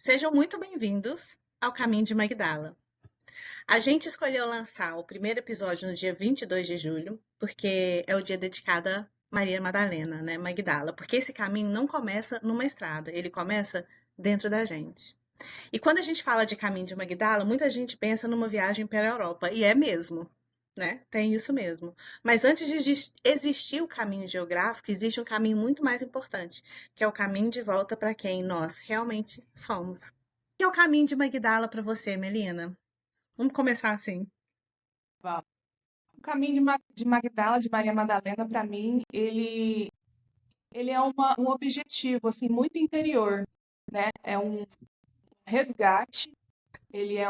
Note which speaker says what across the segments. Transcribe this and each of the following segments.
Speaker 1: Sejam muito bem-vindos ao Caminho de Magdala. A gente escolheu lançar o primeiro episódio no dia 22 de julho, porque é o dia dedicado a Maria Madalena, né, Magdala, porque esse caminho não começa numa estrada, ele começa dentro da gente. E quando a gente fala de Caminho de Magdala, muita gente pensa numa viagem pela Europa, e é mesmo, né? Tem isso mesmo. Mas antes de existir o caminho geográfico, existe um caminho muito mais importante, que é o caminho de volta para quem nós realmente somos. Que é o caminho de Magdala para você, Melina? Vamos começar assim.
Speaker 2: Vamos. O caminho de Magdala, de Maria Madalena, para mim, ele é um objetivo assim muito interior, né? É um resgate, ele é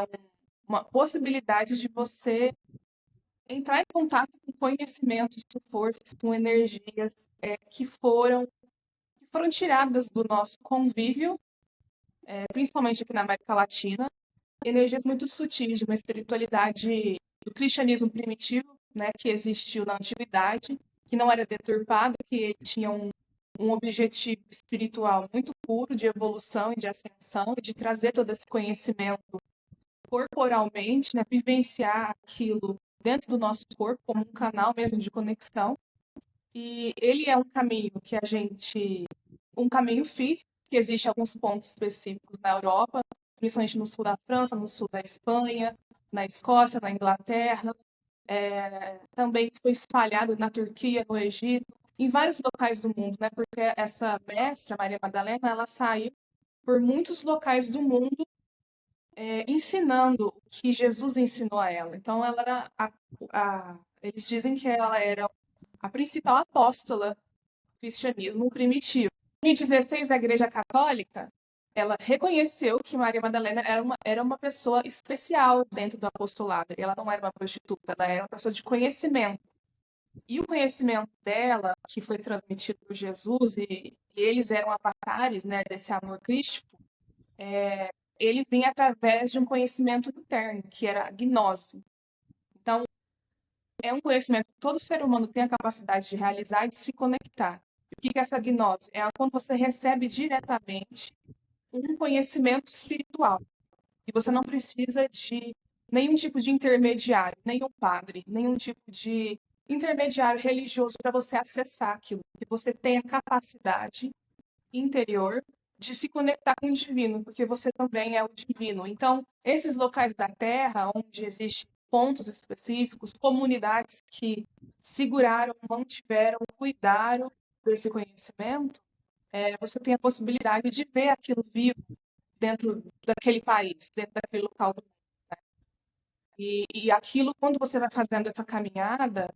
Speaker 2: uma possibilidade de você entrar em contato com conhecimentos, com forças, com energias que foram tiradas do nosso convívio, principalmente aqui na América Latina, energias muito sutis de uma espiritualidade do cristianismo primitivo, né, que existiu na antiguidade, que não era deturpado, que ele tinha um objetivo espiritual muito puro de evolução e de ascensão, e de trazer todo esse conhecimento corporalmente, né, vivenciar aquilo dentro do nosso corpo como um canal mesmo de conexão. E ele é um caminho um caminho físico, que existe em alguns pontos específicos na Europa, principalmente no sul da França, no sul da Espanha, na Escócia, na Inglaterra. Também foi espalhado na Turquia, no Egito, em vários locais do mundo, né? Porque essa mestra, Maria Madalena, ela saiu por muitos locais do mundo ensinando o que Jesus ensinou a ela. Então, ela era eles dizem que ela era a principal apóstola do cristianismo primitivo. Em 2016, a Igreja Católica ela reconheceu que Maria Madalena era uma pessoa especial dentro do apostolado. Ela não era uma prostituta, ela era uma pessoa de conhecimento. E o conhecimento dela, que foi transmitido por Jesus, e eles eram avatares, né, desse amor crístico, ele vinha através de um conhecimento interno, que era a gnose. Então, é um conhecimento que todo ser humano tem a capacidade de realizar e de se conectar. O que é essa gnose? É quando você recebe diretamente um conhecimento espiritual. E você não precisa de nenhum tipo de intermediário, nenhum padre, nenhum tipo de intermediário religioso para você acessar aquilo. Que você tem a capacidade interior de se conectar com o divino, porque você também é o divino. Então, esses locais da Terra, onde existem pontos específicos, comunidades que seguraram, mantiveram, cuidaram desse conhecimento, você tem a possibilidade de ver aquilo vivo dentro daquele país, dentro daquele local do mundo. E aquilo, quando você vai fazendo essa caminhada,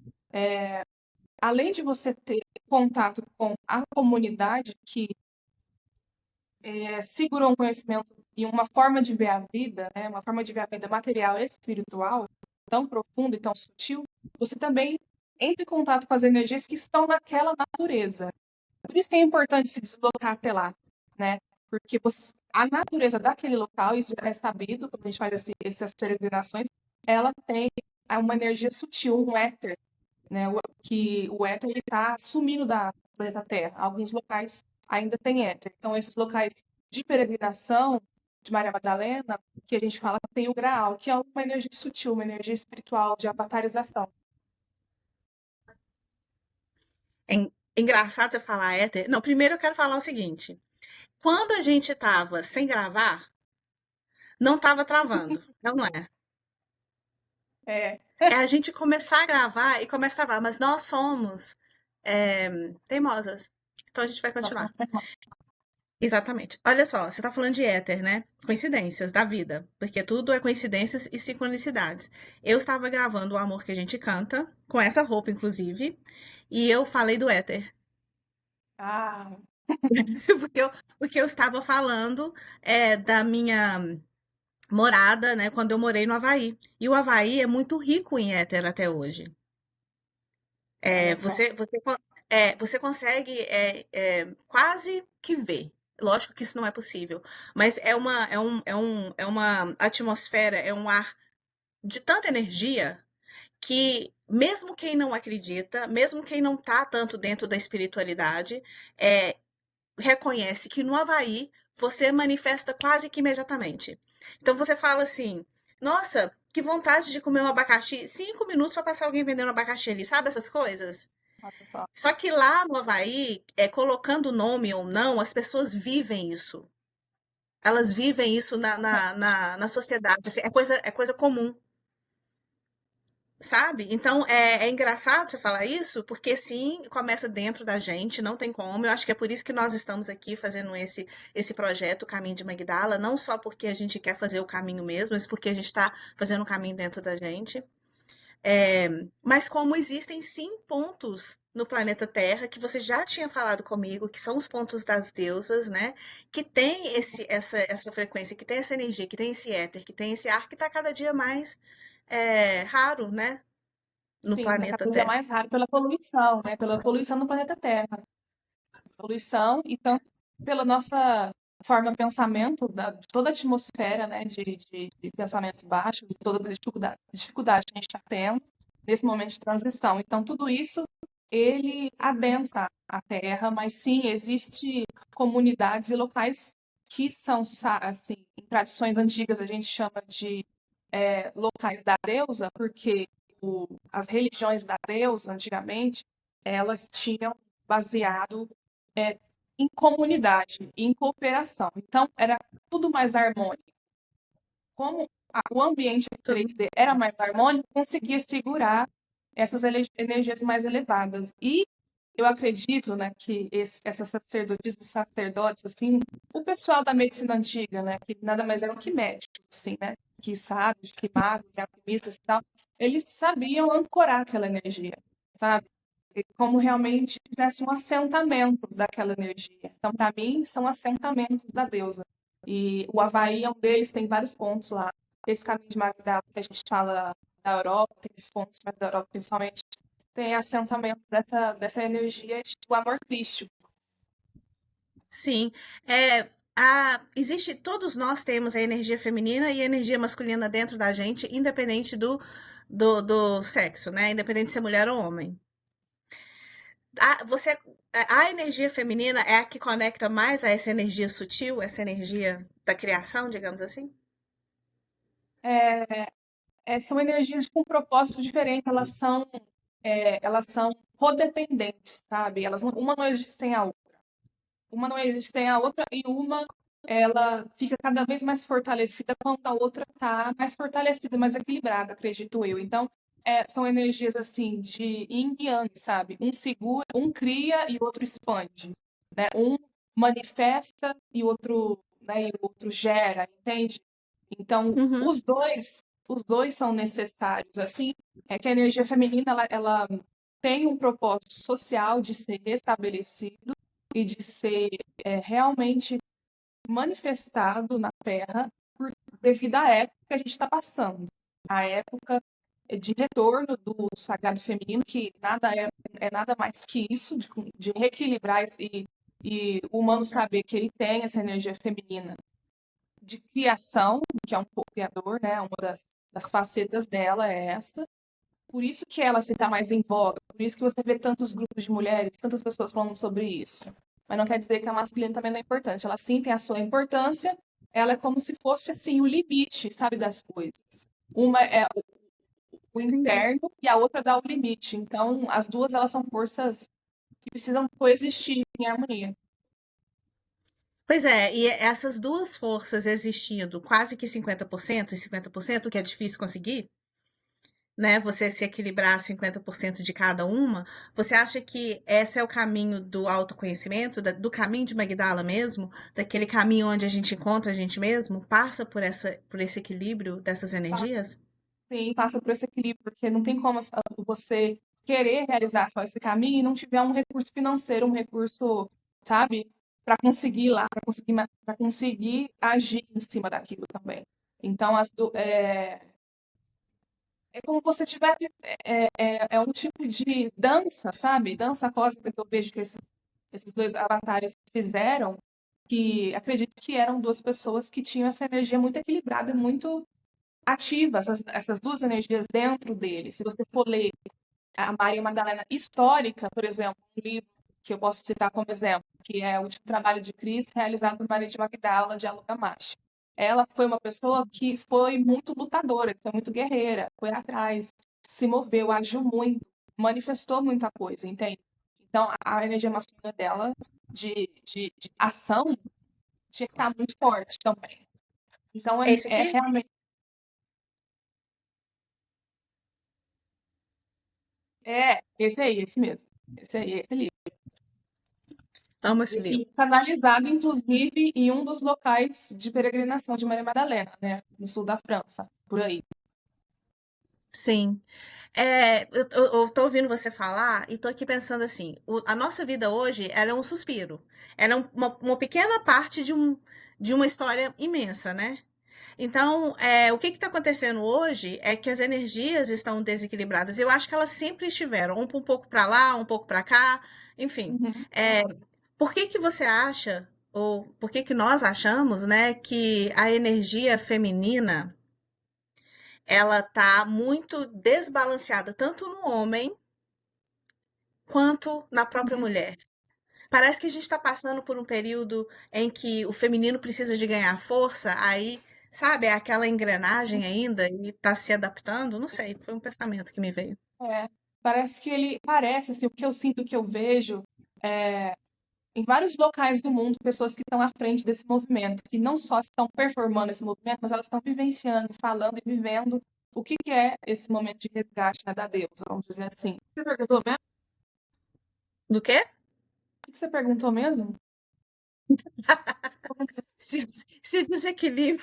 Speaker 2: além de você ter contato com a comunidade que segurou um conhecimento e uma forma de ver a vida, né, uma forma de ver a vida material e espiritual, tão profunda e tão sutil, você também entra em contato com as energias que estão naquela natureza. Por isso que é importante se deslocar até lá, né? Porque a natureza daquele local, isso já é sabido, quando a gente faz essas peregrinações, ela tem uma energia sutil, um éter, né? Que o éter está sumindo da planeta Terra. Alguns locais ainda tem éter. Então, esses locais de peregrinação de Maria Madalena, que a gente fala que tem o Graal, que é uma energia sutil, uma energia espiritual de avatarização.
Speaker 1: É engraçado você falar éter. Não, primeiro eu quero falar o seguinte. Quando a gente tava sem gravar, não tava travando. Não é?
Speaker 2: É,
Speaker 1: É a gente começar a gravar e começa a travar, mas nós somos teimosas. Então a gente vai
Speaker 2: nós
Speaker 1: continuar.
Speaker 2: estamos.
Speaker 1: Exatamente. Olha só, você tá falando de éter, né? Coincidências da vida, porque tudo é coincidências e sincronicidades. Eu estava gravando o Amor que a gente canta, com essa roupa, inclusive, e eu falei do éter,
Speaker 2: Ah,
Speaker 1: porque eu estava falando da minha morada, né, quando eu morei no Havaí. E o Havaí é muito rico em éter até hoje. É,
Speaker 2: olha só.
Speaker 1: você consegue quase que ver. Lógico que isso não é possível, mas é uma atmosfera, é um ar de tanta energia que mesmo quem não acredita, mesmo quem não está tanto dentro da espiritualidade, é, reconhece que no Havaí você manifesta quase que imediatamente. Então você fala assim: nossa, que vontade de comer um abacaxi. 5 minutos pra passar alguém vendendo abacaxi ali, sabe essas coisas?
Speaker 2: Olha só.
Speaker 1: Só que lá no Havaí, colocando nome ou não, as pessoas vivem isso. Elas vivem isso na sociedade. Assim, é coisa comum. Sabe? Então é engraçado você falar isso, porque sim, começa dentro da gente, não tem como. Eu acho que é por isso que nós estamos aqui fazendo esse projeto, o Caminho de Magdala, não só porque a gente quer fazer o caminho mesmo, mas porque a gente está fazendo o caminho dentro da gente. É, mas como existem sim pontos no planeta Terra, que você já tinha falado comigo, que são os pontos das deusas, né? Que tem essa frequência, que tem essa energia, que tem esse éter, que tem esse ar que está cada dia mais raro, né? No
Speaker 2: Sim, está
Speaker 1: planeta
Speaker 2: cada dia
Speaker 1: Terra.
Speaker 2: mais raro pela poluição, né? Pela poluição do planeta Terra. Poluição e tanto pela nossa forma de pensamento, de toda a atmosfera, né? De pensamentos baixos, de toda a dificuldade que a gente está tendo nesse momento de transição. Então, tudo isso, ele adensa a Terra, mas sim, existe comunidades e locais que são, assim, em tradições antigas a gente chama de locais da deusa, porque as religiões da deusa, antigamente, elas tinham baseado em comunidade, em cooperação. Então, era tudo mais harmônico. Como o ambiente
Speaker 1: Tudo.
Speaker 2: 3D era mais harmônico, conseguia segurar essas energias mais elevadas. E eu acredito, né, que essas sacerdotisas e sacerdotes, assim, o pessoal da medicina antiga, né, que nada mais eram que médicos, assim, né, que sábios, que magos, e alquimistas e tal, eles sabiam ancorar aquela energia, sabe? E como realmente fizesse um assentamento daquela energia. Então, para mim, são assentamentos da deusa. E o Havaí é um deles, tem vários pontos lá. Esse caminho de Magdala que a gente fala da Europa, tem os pontos mais da Europa, principalmente, tem assentamento dessa energia do amor crístico.
Speaker 1: Sim. Todos nós temos a energia feminina e a energia masculina dentro da gente, independente do sexo, né? Independente se é mulher ou homem. A energia feminina é a que conecta mais a essa energia sutil, essa energia da criação, digamos assim?
Speaker 2: São energias com um propósito diferente, elas são codependentes, sabe? Uma não existe sem a outra. Uma não existe sem a outra e uma ela fica cada vez mais fortalecida quando a outra está mais fortalecida, mais equilibrada, acredito eu. Então, são energias assim de yin e yang, sabe? Um segura, um cria e o outro expande, né? Um manifesta e o outro gera, entende? Então,
Speaker 1: Uhum.
Speaker 2: os dois são necessários. Assim, é que a energia feminina ela tem um propósito social de ser restabelecido e de ser realmente manifestado na Terra devido à época que a gente está passando. A época de retorno do sagrado feminino, que nada é nada mais que isso, de reequilibrar e o humano saber que ele tem essa energia feminina de criação, que é um co-criador, né? Uma das facetas dela é essa. Por isso que ela se está mais em voga, por isso que você vê tantos grupos de mulheres, tantas pessoas falando sobre isso. Mas não quer dizer que a masculina também não é importante. Ela sim tem a sua importância, ela é como se fosse assim o limite, sabe, das coisas. Uma é o interno e a outra dá o limite. Então, as duas elas são forças que precisam coexistir em harmonia.
Speaker 1: Pois é, e essas duas forças existindo quase que 50% e 50%, que é difícil conseguir, né? Você se equilibrar 50% de cada uma, você acha que esse é o caminho do autoconhecimento, do caminho de Magdala mesmo, daquele caminho onde a gente encontra a gente mesmo, passa por esse equilíbrio dessas energias?
Speaker 2: Sim, passa por esse equilíbrio, porque não tem como você querer realizar só esse caminho e não tiver um recurso financeiro, um recurso, sabe, para conseguir ir lá, para conseguir agir em cima daquilo também. Então, é como você tiver. É um tipo de dança, sabe? Dança cósmica que eu vejo que esses dois avatares fizeram, que acredito que eram duas pessoas que tinham essa energia muito equilibrada, muito ativa, essas duas energias dentro dele. Se você for ler a Maria Madalena histórica, por exemplo, um livro que eu posso citar como exemplo, que é o último trabalho de Cristo realizado por Maria de Magdala, de Alugamashi. Ela foi uma pessoa que foi muito lutadora, que foi muito guerreira, foi atrás, se moveu, agiu muito, manifestou muita coisa, entende? Então, a energia masculina dela, de ação, tinha que estar muito forte também. Então,
Speaker 1: É esse
Speaker 2: é
Speaker 1: aqui?
Speaker 2: realmente. Esse aí, esse mesmo. Esse aí, esse livro.
Speaker 1: Amo esse
Speaker 2: Esse
Speaker 1: livro.
Speaker 2: livro foi analisado, inclusive, em um dos locais de peregrinação de Maria Madalena, né? No sul da França, por aí.
Speaker 1: Sim. Eu tô ouvindo você falar e tô aqui pensando assim, a nossa vida hoje, ela é um suspiro. Ela é uma pequena parte de uma história imensa, né? Então, o que está acontecendo hoje é que as energias estão desequilibradas. Eu acho que elas sempre estiveram, um pouco para lá, um pouco para cá, enfim.
Speaker 2: Uhum.
Speaker 1: É, por que que você acha, ou por que que nós achamos, né, que a energia feminina ela tá muito desbalanceada, tanto no homem quanto na própria
Speaker 2: Uhum.
Speaker 1: mulher? Parece que a gente está passando por um período em que o feminino precisa de ganhar força, aí, sabe, é aquela engrenagem ainda e está se adaptando. Não sei, foi um pensamento que me veio.
Speaker 2: É, parece que ele parece, assim, o que eu sinto, o que eu vejo, é, em vários locais do mundo, pessoas que estão à frente desse movimento, que não só estão performando esse movimento, mas elas estão vivenciando, falando e vivendo o que que é esse momento de resgate, né, da deusa, vamos dizer assim. Você perguntou mesmo?
Speaker 1: Do quê?
Speaker 2: O que você perguntou mesmo?
Speaker 1: Se desequilíbrio.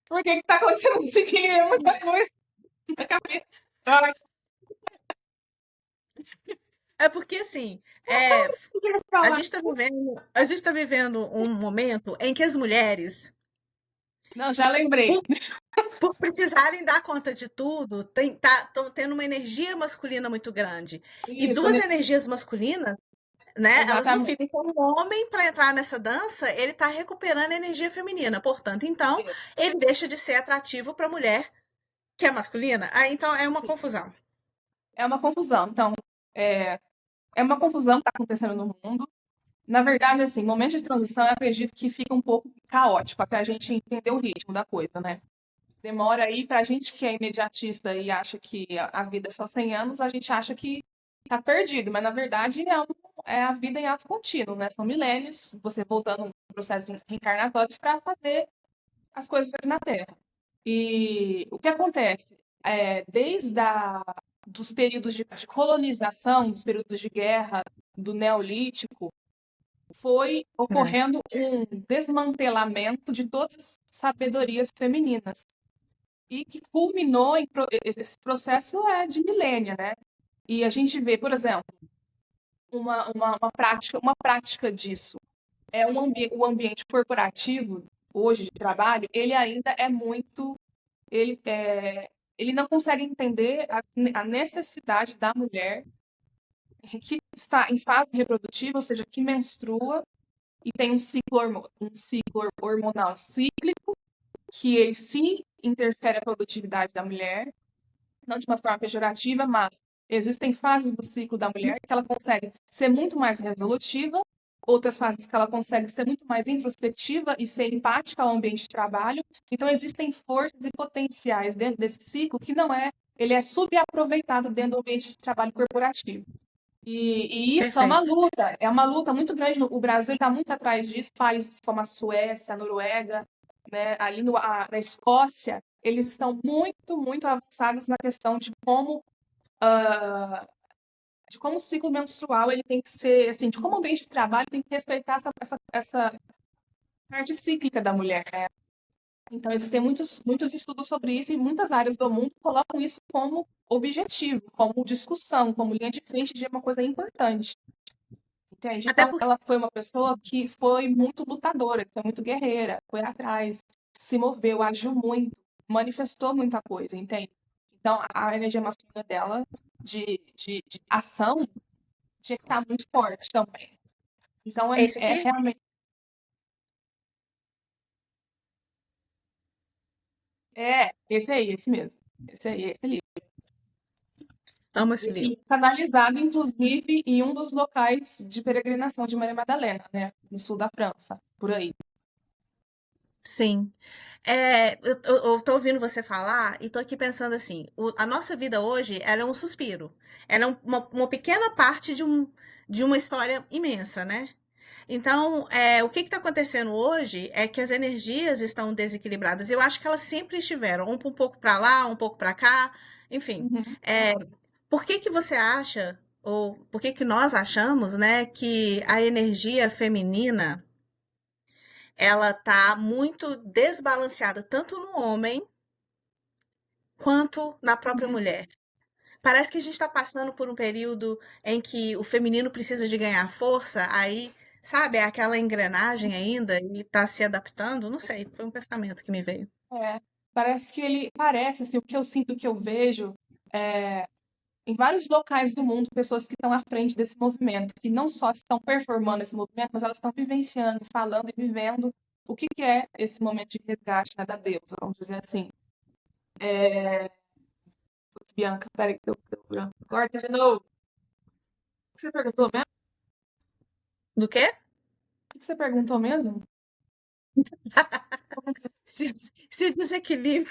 Speaker 2: Por que que tá acontecendo isso aqui? É muita coisa na cabeça. Ai,
Speaker 1: É porque, assim,
Speaker 2: o que eu ia
Speaker 1: a
Speaker 2: falar?
Speaker 1: gente está vivendo um momento em que as mulheres,
Speaker 2: Não, já lembrei.
Speaker 1: por, por precisarem dar conta de tudo, estão tendo uma energia masculina muito grande. E
Speaker 2: Isso,
Speaker 1: duas energias masculinas, né? Elas não
Speaker 2: exatamente.
Speaker 1: ficam com o homem para entrar nessa dança, ele está recuperando a energia feminina. Portanto, então, ele deixa de ser atrativo para a mulher que é masculina. Ah, então é uma confusão.
Speaker 2: É uma confusão. Então, é, é uma confusão que está acontecendo no mundo. Na verdade, assim, momento de transição, eu acredito que fica um pouco caótico até a gente entender o ritmo da coisa, né? Demora aí para a gente que é imediatista e acha que a vida é só 100 anos, a gente acha que tá perdido, mas na verdade é a vida em ato contínuo, né? São milênios, você voltando em processos reencarnatórios para fazer as coisas aqui na Terra. E o que acontece? Desde dos períodos de colonização, dos períodos de guerra, do Neolítico, foi
Speaker 1: É,
Speaker 2: ocorrendo um desmantelamento de todas as sabedorias femininas e que culminou em esse processo de milênio, né? E a gente vê, por exemplo, uma prática disso é o ambiente corporativo hoje de trabalho, ele ainda é muito ele, ele não consegue entender a necessidade da mulher que está em fase reprodutiva, ou seja, que menstrua e tem um ciclo hormonal cíclico, que ele sim interfere a produtividade da mulher, não de uma forma pejorativa, mas existem fases do ciclo da mulher que ela consegue ser muito mais resolutiva, outras fases que ela consegue ser muito mais introspectiva e ser empática ao ambiente de trabalho. Então, existem forças e potenciais dentro desse ciclo que não é, ele é subaproveitado dentro do ambiente de trabalho corporativo. E isso
Speaker 1: perfeito.
Speaker 2: é uma luta muito grande. O Brasil está muito atrás disso, países como a Suécia, a Noruega, né, ali na Escócia, eles estão muito, muito avançados na questão de como o ciclo menstrual ele tem que ser, assim, de como o ambiente de trabalho tem que respeitar essa parte cíclica da mulher, né? Então, existem muitos estudos sobre isso e muitas áreas do mundo colocam isso como objetivo, como discussão, como linha de frente de uma coisa importante. Entende?
Speaker 1: Até
Speaker 2: Então,
Speaker 1: porque,
Speaker 2: ela foi uma pessoa que foi muito lutadora, que foi muito guerreira, foi atrás, se moveu, agiu muito, manifestou muita coisa, entende? Então, a energia masculina dela, de ação, tinha que estar muito forte também. Então,
Speaker 1: é esse
Speaker 2: é
Speaker 1: aqui?
Speaker 2: realmente. Esse aí, esse mesmo. Esse aí, esse livro.
Speaker 1: Amo esse livro.
Speaker 2: Esse canalizado, inclusive, em um dos locais de peregrinação de Maria Madalena, né? No sul da França, por aí.
Speaker 1: Sim. Eu tô ouvindo você falar e tô aqui pensando assim, a nossa vida hoje, ela é um suspiro. Ela é uma pequena parte de uma história imensa, né? Então, o que está acontecendo hoje é que as energias estão desequilibradas. Eu acho que elas sempre estiveram, um pouco para lá, um pouco para cá, enfim.
Speaker 2: Uhum.
Speaker 1: É, por que que você acha, ou por que que nós achamos, né, que a energia feminina ela tá muito desbalanceada tanto no homem quanto na própria
Speaker 2: Uhum.
Speaker 1: mulher? Parece que a gente está passando por um período em que o feminino precisa de ganhar força, aí, sabe, é aquela engrenagem ainda e está se adaptando. Não sei, foi um pensamento que me veio.
Speaker 2: É, parece que ele parece, assim, o que eu sinto, o que eu vejo, é, em vários locais do mundo, pessoas que estão à frente desse movimento, que não só estão performando esse movimento, mas elas estão vivenciando, falando e vivendo o que que é esse momento de resgate, né, da deusa, vamos dizer assim. Putz, Bianca, peraí que deu branco. Corta de novo. O que você perguntou mesmo?
Speaker 1: Do quê?
Speaker 2: O que você perguntou mesmo?
Speaker 1: Se o desequilíbrio.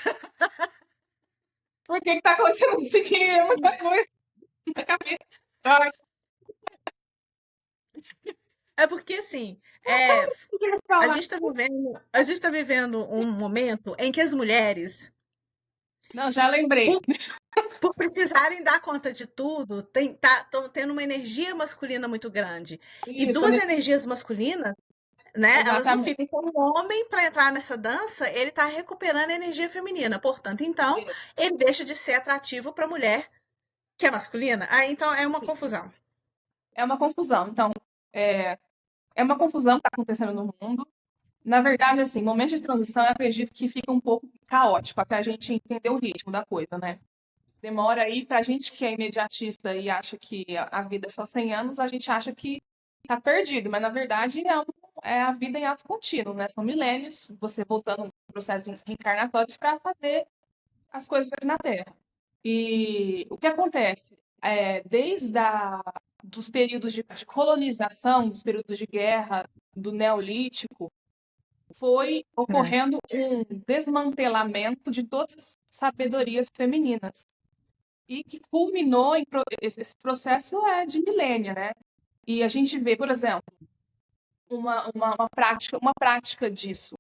Speaker 2: Por que que tá acontecendo isso aqui? É muita coisa na cabeça. Ai,
Speaker 1: É porque, assim,
Speaker 2: o que eu ia
Speaker 1: a
Speaker 2: falar?
Speaker 1: gente está vivendo um momento em que as mulheres,
Speaker 2: Não, já lembrei.
Speaker 1: por, por precisarem dar conta de tudo, estão tendo uma energia masculina muito grande. E
Speaker 2: Isso,
Speaker 1: duas energias masculinas, né? Elas não
Speaker 2: exatamente.
Speaker 1: ficam com o homem para entrar nessa dança, ele está recuperando a energia feminina. Portanto, então, ele deixa de ser atrativo para a mulher que é masculina. Aí, então, é uma confusão.
Speaker 2: É uma confusão. Então, é, é uma confusão que está acontecendo no mundo. Na verdade, assim, momento de transição, eu acredito que fica um pouco caótico até a gente entender o ritmo da coisa, né? Demora aí, pra gente que é imediatista e acha que a vida é só 100 anos, a gente acha que tá perdido, mas na verdade é a vida em ato contínuo, né? São milênios, você voltando em processos reencarnatórios para fazer as coisas aqui na Terra. E o que acontece? Desde dos períodos de colonização, dos períodos de guerra, do Neolítico, foi
Speaker 1: É,
Speaker 2: ocorrendo um desmantelamento de todas as sabedorias femininas e que culminou em esse processo de milênio, né? E a gente vê, por exemplo, uma prática disso.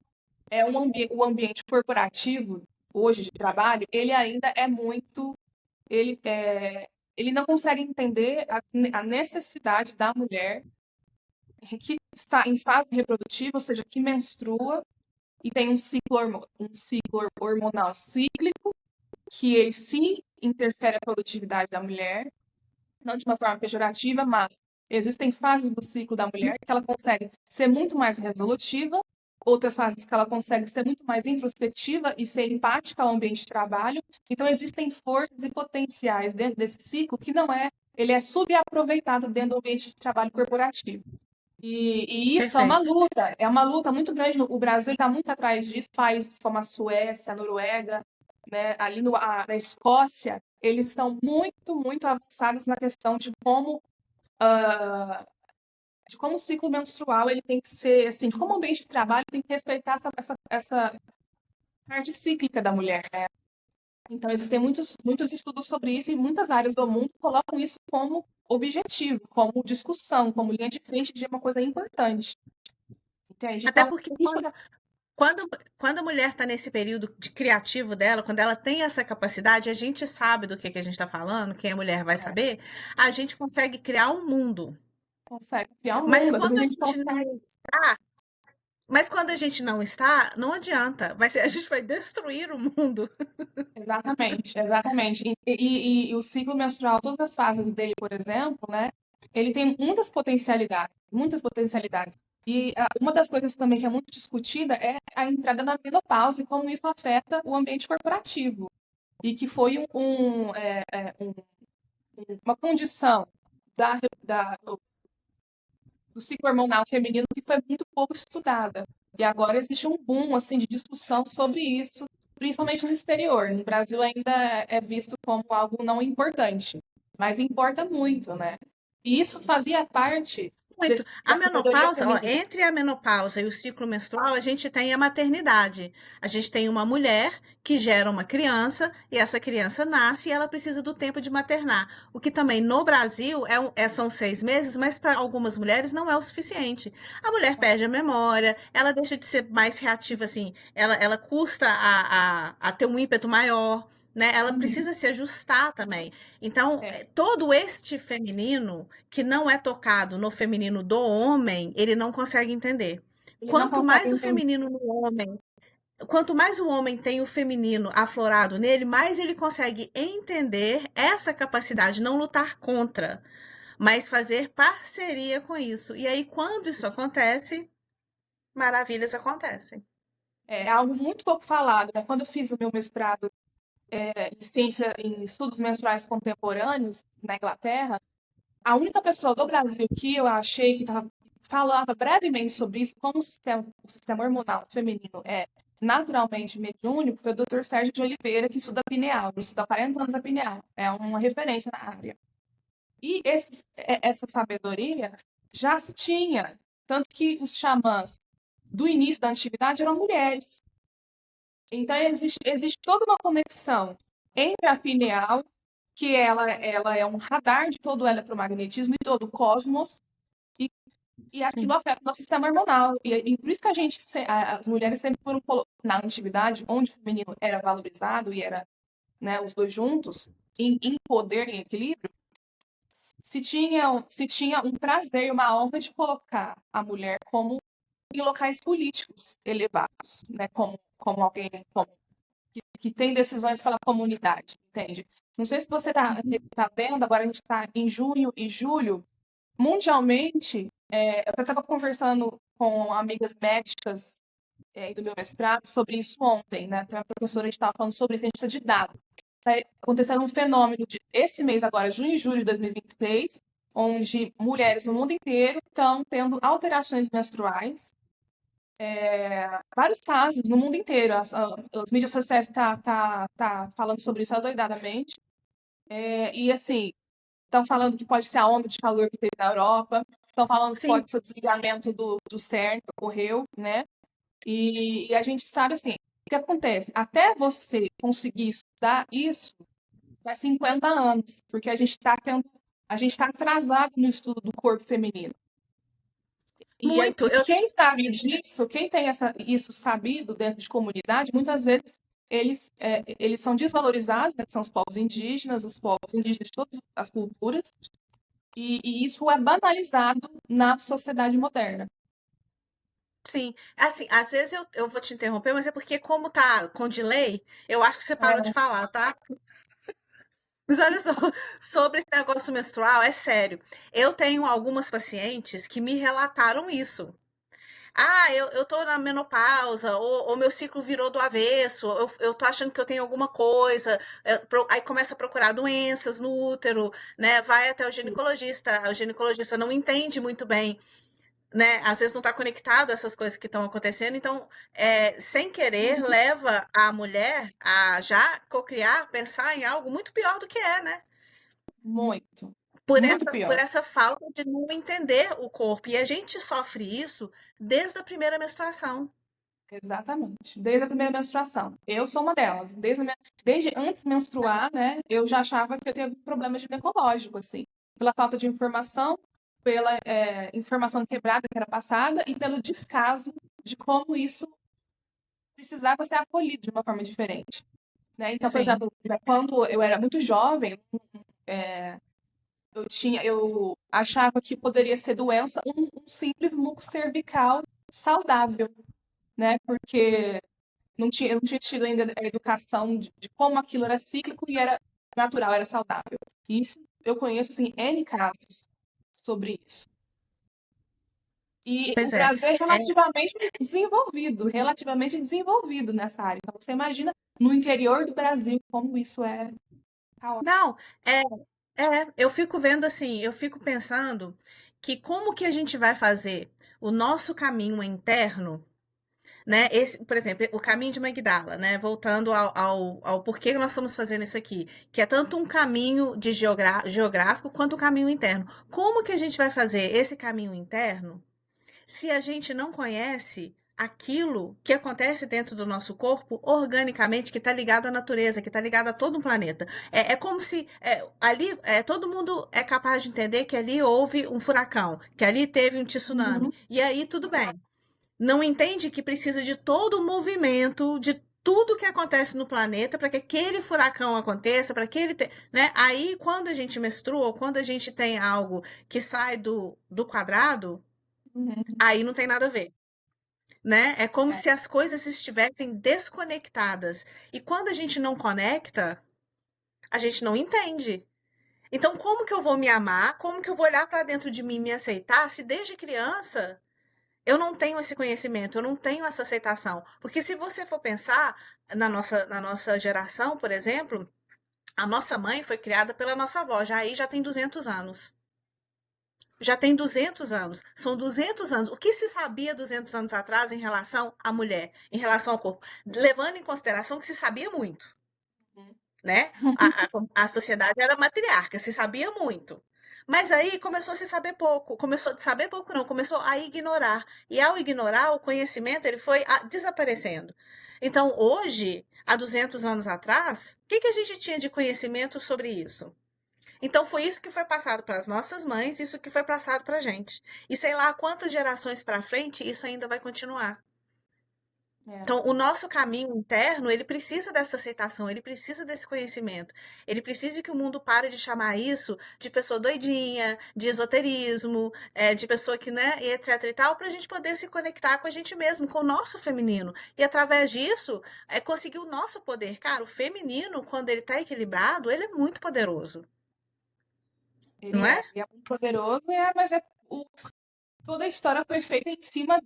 Speaker 2: O ambiente corporativo, hoje, de trabalho, ele ainda é muito. Ele, é, ele não consegue entender a necessidade da mulher que está em fase reprodutiva, ou seja, que menstrua e tem um ciclo hormonal cíclico, que ele sim interfere a produtividade da mulher, não de uma forma pejorativa, mas existem fases do ciclo da mulher que ela consegue ser muito mais resolutiva, outras fases que ela consegue ser muito mais introspectiva e ser empática ao ambiente de trabalho. Então, existem forças e potenciais dentro desse ciclo que não é, ele é subaproveitado dentro do ambiente de trabalho corporativo. E isso
Speaker 1: perfeito.
Speaker 2: é uma luta muito grande. O Brasil está muito atrás disso, países como a Suécia, a Noruega, né, ali na Escócia, eles estão muito, muito avançados na questão de como o ciclo menstrual ele tem que ser, assim, como o ambiente de trabalho tem que respeitar essa parte cíclica da mulher, né? Então, existem muitos estudos sobre isso e muitas áreas do mundo colocam isso como objetivo, como discussão, como linha de frente de uma coisa importante, entende?
Speaker 1: Até
Speaker 2: Então,
Speaker 1: porque
Speaker 2: isso
Speaker 1: quando, quando a mulher está nesse período de criativo dela, quando ela tem essa capacidade, a gente sabe do que a gente está falando, quem a mulher vai saber, a gente consegue criar um mundo.
Speaker 2: consegue criar um
Speaker 1: Mas
Speaker 2: mundo, às vezes
Speaker 1: quando
Speaker 2: a
Speaker 1: a
Speaker 2: gente
Speaker 1: gente
Speaker 2: consegue.
Speaker 1: não está, mas quando a gente não está, não adianta. A gente vai destruir o mundo.
Speaker 2: Exatamente, exatamente. E o ciclo menstrual, todas as fases dele, por exemplo, né? Ele tem muitas potencialidades, muitas potencialidades. E uma das coisas também que é muito discutida é a entrada na menopausa e como isso afeta o ambiente corporativo. E que foi uma condição do ciclo hormonal feminino que foi muito pouco estudada. E agora existe um boom assim de discussão sobre isso, principalmente no exterior. No Brasil ainda é visto como algo não importante. mas importa muito, né? E isso fazia parte
Speaker 1: Muito. A
Speaker 2: da sabedoria
Speaker 1: menopausa, ó,
Speaker 2: feminina.
Speaker 1: entre a menopausa e o ciclo menstrual, a gente tem a maternidade. A gente tem uma mulher que gera uma criança e essa criança nasce e ela precisa do tempo de maternar. O que também no Brasil são 6 meses, mas para algumas mulheres não é o suficiente. A mulher perde a memória, ela deixa de ser mais reativa, assim, ela custa a ter um ímpeto maior. Né? Ela
Speaker 2: Uhum.
Speaker 1: precisa se ajustar também. Então,
Speaker 2: É.
Speaker 1: todo este feminino que não é tocado no feminino do homem, ele não consegue entender.
Speaker 2: Ele não
Speaker 1: Quanto
Speaker 2: consegue
Speaker 1: mais o
Speaker 2: entender.
Speaker 1: feminino no homem, quanto mais o homem tem o feminino aflorado nele, mais ele consegue entender essa capacidade, não lutar contra, mas fazer parceria com isso. E aí, quando isso acontece, maravilhas acontecem.
Speaker 2: É algo muito pouco falado, né? Quando eu fiz o meu mestrado em estudos menstruais contemporâneos na Inglaterra, a única pessoa do Brasil que eu achei que falava brevemente sobre isso, como o sistema hormonal feminino é naturalmente mediúnico, foi o Dr. Sérgio de Oliveira, que estuda a pineal, ele estuda há 40 anos a pineal, é uma referência na área. E essa sabedoria já se tinha, tanto que os xamãs do início da antiguidade eram mulheres. Então, existe toda uma conexão entre a pineal, que ela é um radar de todo o eletromagnetismo e todo o cosmos, e, e aquilo afeta o nosso sistema hormonal. E por isso que as mulheres sempre foram na antiguidade, onde o feminino era valorizado e era, né, os dois juntos, em poder e equilíbrio, se tinha um prazer e uma honra de colocar a mulher como em locais políticos elevados, né, como alguém que tem decisões pela comunidade, entende? Não sei se você tá vendo, agora a gente está em junho e julho, mundialmente, eu até estava conversando com amigas médicas do meu mestrado sobre isso ontem, né? Tem uma professora, a gente estava falando sobre isso, a gente precisa de dados. Está acontecendo um fenômeno esse mês agora, junho e julho de 2026, onde mulheres no mundo inteiro estão tendo alterações menstruais, vários casos no mundo inteiro. As mídias sociais tá falando sobre isso adoidadamente. E assim, estão falando que pode ser a onda de calor que teve na Europa, estão falando que
Speaker 1: Sim,
Speaker 2: pode ser o desligamento do CERN que ocorreu, né? E a gente sabe assim, o que acontece? Até você conseguir estudar isso, vai 50 anos, porque a gente está atrasado no estudo do corpo feminino.
Speaker 1: muito.
Speaker 2: E quem sabe disso, quem tem isso sabido dentro de comunidade, muitas vezes eles são desvalorizados, né, que são os povos indígenas de todas as culturas, e isso é banalizado na sociedade moderna.
Speaker 1: Sim, assim, às vezes eu vou te interromper, mas é porque como tá com delay, eu acho que você parou de
Speaker 2: É,
Speaker 1: falar, tá? Mas olha só, sobre esse negócio menstrual, é sério. Eu tenho algumas pacientes que me relataram isso. Ah, eu tô na menopausa, ou meu ciclo virou do avesso, eu tô achando que eu tenho alguma coisa, aí começa a procurar doenças no útero, né? Vai até o ginecologista não entende muito bem, né? Às vezes não está conectado a essas coisas que estão acontecendo, então, sem querer, leva a mulher a já cocriar, pensar em algo muito pior do que é, né?
Speaker 2: muito,
Speaker 1: Por
Speaker 2: muito
Speaker 1: por
Speaker 2: pior.
Speaker 1: essa falta de não entender o corpo. E a gente sofre isso desde a primeira menstruação.
Speaker 2: Exatamente. Desde a primeira menstruação. Eu sou uma delas. Desde antes de menstruar, né, eu já achava que eu tinha algum problema ginecológico, assim, pela falta de informação, pela informação quebrada que era passada e pelo descaso de como isso precisava ser acolhido de uma forma diferente, né? Então, por
Speaker 1: Sim.
Speaker 2: exemplo, quando eu era muito jovem, é, eu achava que poderia ser doença um simples muco cervical saudável, né? Porque eu não tinha tido ainda a educação de como aquilo era cíclico e era natural, era saudável. E isso eu conheço assim, N casos sobre isso. E o
Speaker 1: Pois é.
Speaker 2: Brasil é relativamente desenvolvido nessa área. Então você imagina no interior do Brasil como isso é caótico.
Speaker 1: Não, é, eu fico vendo assim, eu fico pensando que como que a gente vai fazer o nosso caminho interno né? Por exemplo, o caminho de Magdala, né? Voltando ao porquê nós estamos fazendo isso aqui, que é tanto um caminho de geográfico quanto um caminho interno. Como que a gente vai fazer esse caminho interno se a gente não conhece aquilo que acontece dentro do nosso corpo organicamente, que está ligado à natureza, que está ligado a todo o planeta? É como se ali todo mundo é capaz de entender que ali houve um furacão, que ali teve um tsunami.
Speaker 2: Uhum,
Speaker 1: E aí tudo bem. Não entende que precisa de todo o movimento, de tudo que acontece no planeta para que aquele furacão aconteça, para que ele né? Aí quando a gente menstrua, ou quando a gente tem algo que sai do quadrado,
Speaker 2: uhum.
Speaker 1: aí não tem nada a ver, né? É como
Speaker 2: É,
Speaker 1: se as coisas estivessem desconectadas. E quando a gente não conecta, a gente não entende. Então, como que eu vou me amar? Como que eu vou olhar para dentro de mim e me aceitar se desde criança eu não tenho esse conhecimento, eu não tenho essa aceitação? Porque se você for pensar na nossa geração, por exemplo, a nossa mãe foi criada pela nossa avó, já tem 200 anos. Já tem 200 anos. São 200 anos. O que se sabia 200 anos atrás em relação à mulher, em relação ao corpo? Levando em consideração que se sabia muito,
Speaker 2: uhum.
Speaker 1: né? A sociedade era matriarca, se sabia muito. Mas aí começou a se saber pouco. Começou a saber pouco, não, começou a ignorar. E ao ignorar, o conhecimento ele foi desaparecendo. Então, hoje, há 200 anos atrás, o que, que a gente tinha de conhecimento sobre isso? Então foi isso que foi passado para as nossas mães, isso que foi passado para a gente. E sei lá quantas gerações para frente isso ainda vai continuar.
Speaker 2: É.
Speaker 1: Então, o nosso caminho interno, ele precisa dessa aceitação, ele precisa desse conhecimento. Ele precisa que o mundo pare de chamar isso de pessoa doidinha, de esoterismo, de pessoa que, né, e etc e tal, para a gente poder se conectar com a gente mesmo, com o nosso feminino. E através disso, conseguir o nosso poder. Cara, o feminino, quando ele está equilibrado, ele é muito poderoso, não é?
Speaker 2: Ele é muito poderoso, mas toda a história foi feita em cima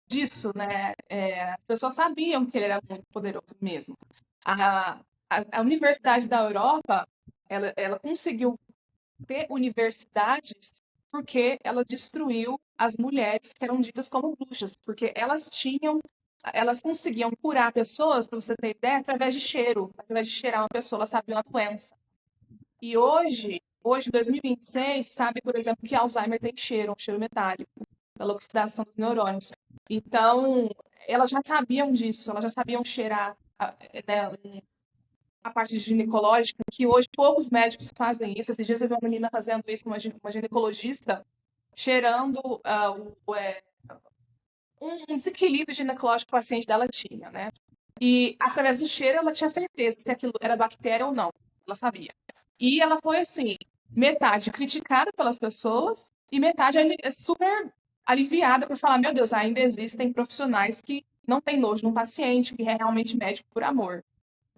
Speaker 2: disso, né? As pessoas sabiam que ele era muito poderoso mesmo. A Universidade da Europa, ela conseguiu ter universidades porque ela destruiu as mulheres que eram ditas como bruxas, porque elas conseguiam curar pessoas, para você ter ideia, através de cheiro, através de cheirar uma pessoa, elas sabiam a doença. E hoje, em 2026, sabe, por exemplo, que Alzheimer tem cheiro, um cheiro metálico, pela oxidação dos neurônios. Então, elas já sabiam disso, elas já sabiam cheirar né, a parte ginecológica, que hoje poucos médicos fazem isso. Esses dias eu vi uma menina fazendo isso, uma ginecologista, cheirando um desequilíbrio ginecológico que o paciente dela tinha, né? E através do cheiro ela tinha certeza se aquilo era bactéria ou não. Ela sabia. E ela foi assim, metade criticada pelas pessoas e metade super aliviada por falar, meu Deus, ainda existem profissionais que não têm nojo no paciente, que é realmente médico por amor.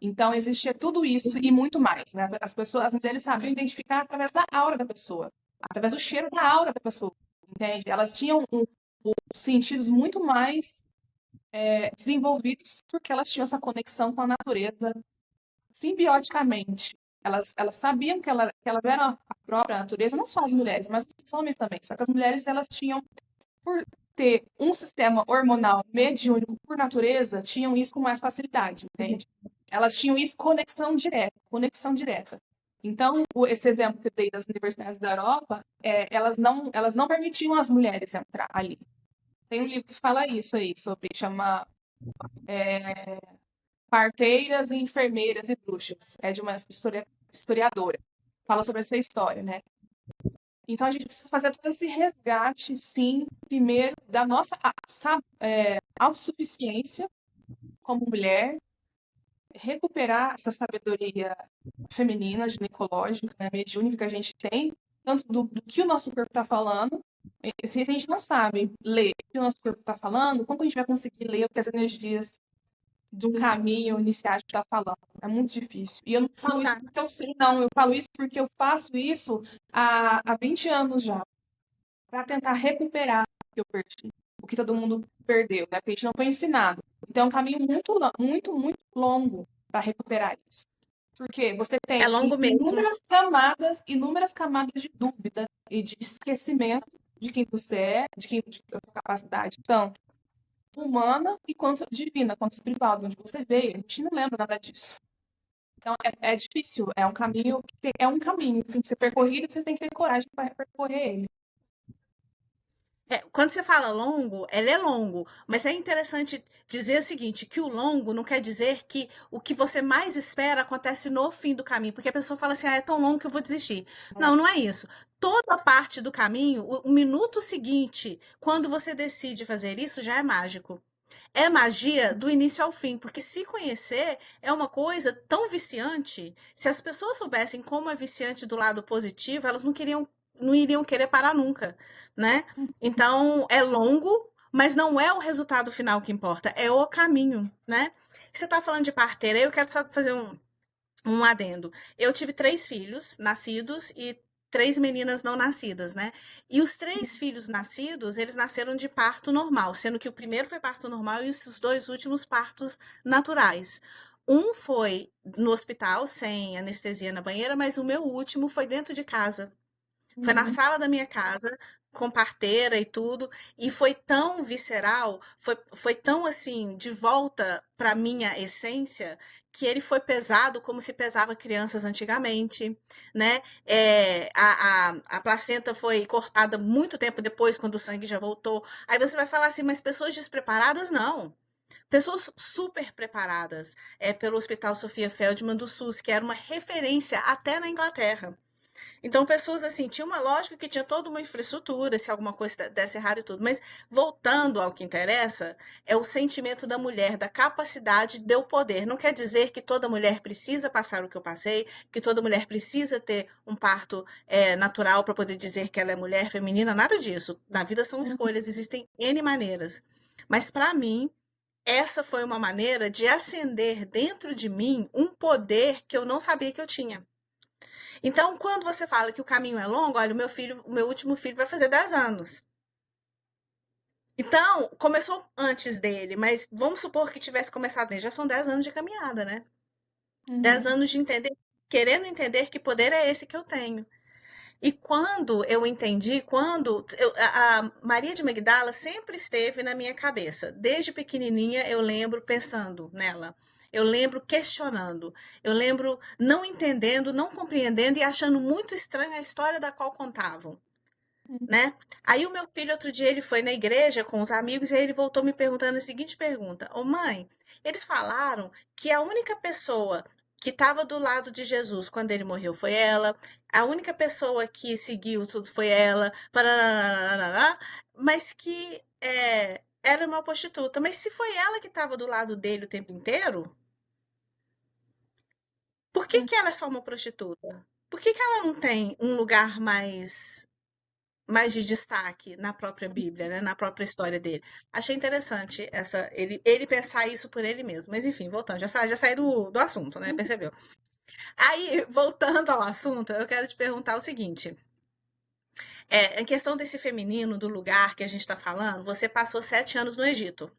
Speaker 2: Então existia tudo isso e muito mais, né? As mulheres sabiam identificar através da aura da pessoa, através do cheiro da aura da pessoa, entende? Elas tinham sentidos muito mais desenvolvidos porque elas tinham essa conexão com a natureza simbioticamente. Elas sabiam que elas eram a própria natureza, não só as mulheres, mas os homens também. Só que as mulheres, elas tinham, por ter um sistema hormonal mediúnico por natureza, tinham isso com mais facilidade, entende? Elas tinham isso conexão direta, conexão direta. Então, esse exemplo que eu dei das universidades da Europa, elas não permitiam as mulheres entrar ali. Tem um livro que fala isso aí, chama Parteiras, Enfermeiras e Bruxas. É de uma historiadora. Fala sobre essa história, né? Então a gente precisa fazer todo esse resgate, sim, primeiro, da nossa autossuficiência como mulher, recuperar essa sabedoria feminina, ginecológica, né, mediúnica que a gente tem, tanto do que o nosso corpo está falando. Se a gente não sabe ler o que o nosso corpo está falando, como a gente vai conseguir ler o que as energias de um caminho iniciático está falando? É muito difícil. E eu não falo isso
Speaker 1: Tá.
Speaker 2: porque eu sei, não. Eu falo isso porque eu faço isso há 20 anos já, para tentar recuperar o que eu perdi, o que todo mundo perdeu, né? Porque a gente não foi ensinado. Então é um caminho muito, muito longo para recuperar isso. Porque você
Speaker 1: É
Speaker 2: tem
Speaker 1: longo mesmo.
Speaker 2: inúmeras camadas de dúvida e de esquecimento de quem você é, de quem da sua capacidade, tanto humana e quanto divina, quanto espiritual, de onde você veio. A gente não lembra nada disso. Então é difícil, é um caminho que tem que ser percorrido e você tem que ter coragem para percorrer ele.
Speaker 1: Quando você fala longo, ele é longo, mas é interessante dizer o seguinte, que o longo não quer dizer que o que você mais espera acontece no fim do caminho, porque a pessoa fala assim, é tão longo que eu vou desistir. Não, não é isso. Toda parte do caminho, o minuto seguinte, quando você decide fazer isso, já é mágico. É magia do início ao fim, porque se conhecer é uma coisa tão viciante. Se as pessoas soubessem como é viciante do lado positivo, elas não iriam querer parar nunca, né? Então é longo, mas não é o resultado final que importa, é o caminho, né? Você está falando de parteira, eu quero só fazer um adendo. Eu tive 3 filhos nascidos e 3 meninas não nascidas, né? E os 3 filhos nascidos, eles nasceram de parto normal, sendo que o primeiro foi parto normal e os 2 últimos partos naturais. Um foi no hospital, sem anestesia na banheira, mas o meu último foi dentro de casa. Foi na
Speaker 2: Uhum.
Speaker 1: sala da minha casa, com parteira e tudo, e foi tão visceral, foi tão assim, de volta para minha essência, que ele foi pesado como se pesava crianças antigamente, né? A placenta foi cortada muito tempo depois, quando o sangue já voltou. Aí você vai falar assim, mas pessoas despreparadas, não. Pessoas super preparadas, pelo Hospital Sofia Feldman do SUS, que era uma referência até na Inglaterra. Então, pessoas assim, tinha uma lógica que tinha toda uma infraestrutura, se alguma coisa desse errado e tudo. Mas, voltando ao que interessa, é o sentimento da mulher, da capacidade de eu poder. Não quer dizer que toda mulher precisa passar o que eu passei, que toda mulher precisa ter um parto natural para poder dizer que ela é mulher feminina, nada disso. Na vida são escolhas, existem N maneiras. Mas, para mim, essa foi uma maneira de acender dentro de mim um poder que eu não sabia que eu tinha. Então, quando você fala que o caminho é longo, olha, o meu último filho vai fazer 10 anos. Então, começou antes dele, mas vamos supor que tivesse começado nele. Já são 10 anos de caminhada, né? 10
Speaker 2: Uhum.
Speaker 1: anos de entender, querendo entender que poder é esse que eu tenho. E quando eu entendi, a Maria de Magdala sempre esteve na minha cabeça. Desde pequenininha eu lembro pensando nela. Eu lembro questionando. Eu lembro não entendendo, não compreendendo e achando muito estranha a história da qual contavam,
Speaker 2: Uhum.
Speaker 1: né? Aí o meu filho outro dia ele foi na igreja com os amigos e aí ele voltou me perguntando a seguinte pergunta: Ô mãe, eles falaram que a única pessoa que estava do lado de Jesus quando ele morreu foi ela, a única pessoa que seguiu tudo foi ela, parará, mas que era uma prostituta. Mas se foi ela que estava do lado dele o tempo inteiro, por que
Speaker 2: Uhum.
Speaker 1: que ela é só uma prostituta? Por que que ela não tem um lugar mais de destaque na própria Bíblia, né, na própria história dele. Achei interessante ele pensar isso por ele mesmo. Mas enfim, voltando, já saí do assunto, né?
Speaker 2: Uhum.
Speaker 1: Percebeu? Aí, voltando ao assunto, eu quero te perguntar o seguinte: em questão desse feminino, do lugar que a gente está falando, você passou 7 anos no Egito,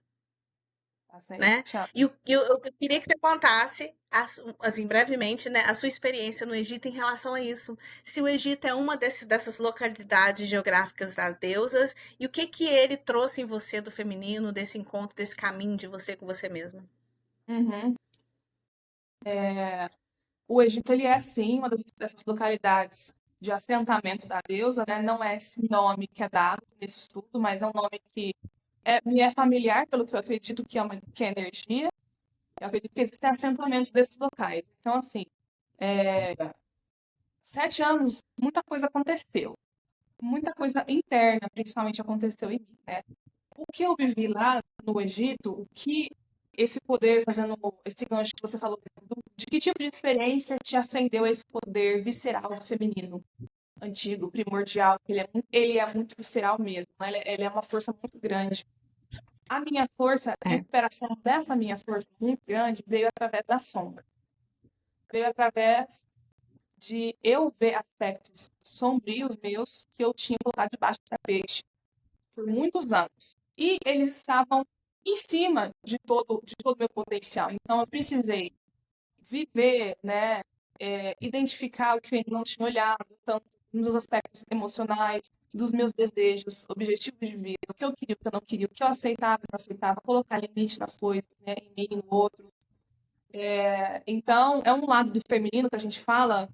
Speaker 2: Passei.
Speaker 1: né?
Speaker 2: Tchau.
Speaker 1: E eu queria que você contasse, assim, brevemente, né, a sua experiência no Egito em relação a isso. Se o Egito é uma dessas localidades geográficas das deusas, e o que que ele trouxe em você do feminino, desse encontro, desse caminho de você com você mesma?
Speaker 2: Uhum. O Egito, ele é, sim, uma dessas localidades de assentamento da deusa, né? Não é esse nome que é dado nesse estudo, mas é um nome que me é familiar, pelo que eu acredito que é energia. Eu acredito que existem assentamentos desses locais. Então, assim, 7 anos, muita coisa aconteceu. Muita coisa interna, principalmente, aconteceu em mim, né? O que eu vivi lá no Egito, o que esse poder, fazendo esse gancho que você falou, de que tipo de experiência te acendeu esse poder visceral do feminino, antigo, primordial, que ele é muito visceral mesmo, né? Ele é uma força muito grande. A minha força, a
Speaker 1: É.
Speaker 2: recuperação dessa minha força muito grande veio através da sombra. Veio através de eu ver aspectos sombrios meus que eu tinha colocado debaixo do tapete por muitos anos. E eles estavam em cima de todo o meu potencial. Então, eu precisei viver, né, identificar o que eu ainda não tinha olhado, tanto nos aspectos emocionais, dos meus desejos, objetivos de vida, o que eu queria, o que eu não queria, o que eu aceitava, o que eu não aceitava, colocar limite nas coisas, né, em mim, no outro. Então, é um lado do feminino que a gente fala,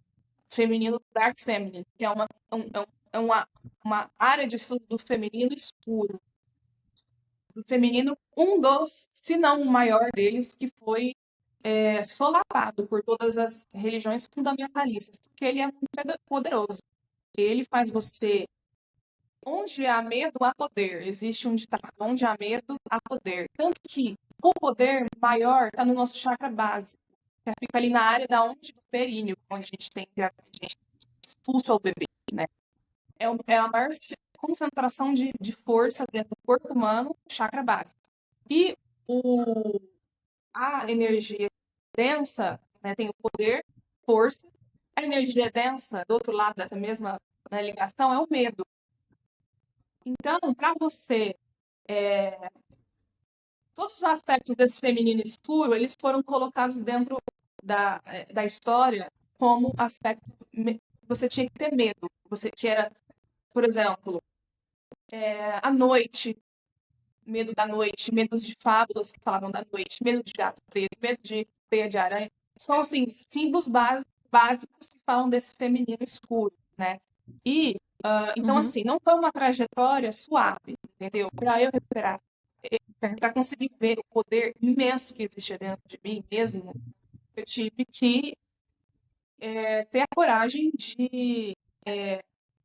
Speaker 2: feminino dark feminine, que é uma área de estudo do feminino escuro. Do feminino, um dos, se não o maior deles, que foi solapado por todas as religiões fundamentalistas, porque ele é muito poderoso. Ele faz você. Onde há medo, há poder. Existe um ditado: onde há medo, há poder. Tanto que o poder maior está no nosso chakra básico, que fica ali na área da onde do períneo, onde a gente tem a gente expulsa o bebê, né? É a maior concentração de força dentro do corpo humano, chakra básico. E a energia densa, né, tem o poder, força. A energia densa, do outro lado dessa mesma, né, ligação, é o medo. Então, para você, todos os aspectos desse feminino escuro, eles foram colocados dentro da história como aspecto que você tinha que ter medo. Você que era, por exemplo, a noite, medo da noite, medos de fábulas que falavam da noite, medo de gato preto, medo de teia de aranha. São, assim, símbolos básicos que falam desse feminino escuro, né? E, então,
Speaker 1: Uhum.
Speaker 2: assim, não foi uma trajetória suave, entendeu? Para eu recuperar,
Speaker 1: É.
Speaker 2: para conseguir ver o poder imenso que existia dentro de mim mesmo, eu tive que ter a coragem de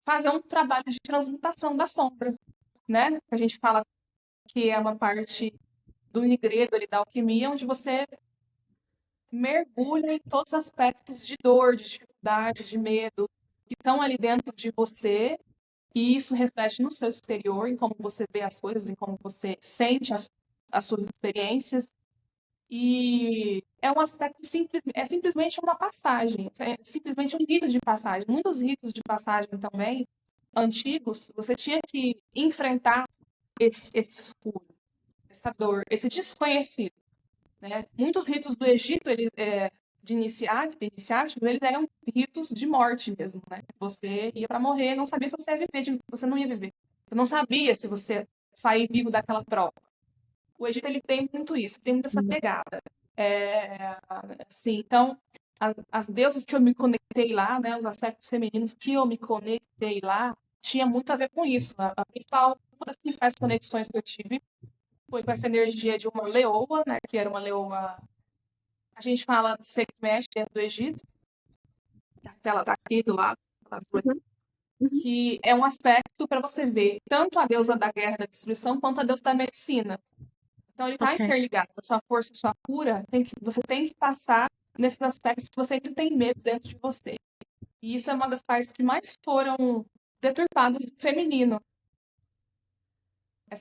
Speaker 2: fazer um trabalho de transmutação da sombra, né? A gente fala que é uma parte do segredo ali da alquimia, onde você mergulha em todos os aspectos de dor, de dificuldade, de medo que estão ali dentro de você, e isso reflete no seu exterior, em como você vê as coisas, em como você sente as suas experiências. E é um aspecto simples, é simplesmente uma passagem, é simplesmente um rito de passagem. Muitos ritos de passagem também antigos, você tinha que enfrentar esse escuro, essa dor, esse desconhecido, né? Muitos ritos do Egito, iniciáticos, eles eram ritos de morte mesmo, né? Você ia para morrer, não sabia se você ia viver, você não ia viver. Você não sabia se você sair vivo daquela prova. O Egito ele tem muito isso, tem muito essa pegada. Assim, então, as deusas que eu me conectei lá, né, os aspectos femininos que eu me conectei lá, tinha muito a ver com isso. Uma das principais conexões que eu tive foi com essa energia de uma leoa, né, que era uma leoa. A gente fala de Sekhmet dentro do Egito, ela tá aqui do lado,
Speaker 1: Uhum. Uhum.
Speaker 2: que é um aspecto para você ver tanto a deusa da guerra e da destruição quanto a deusa da medicina. Então ele está
Speaker 1: Ok.
Speaker 2: interligado. A sua força e sua cura, você tem que passar nesses aspectos que você ainda tem medo dentro de você. E isso é uma das partes que mais foram deturpadas do feminino.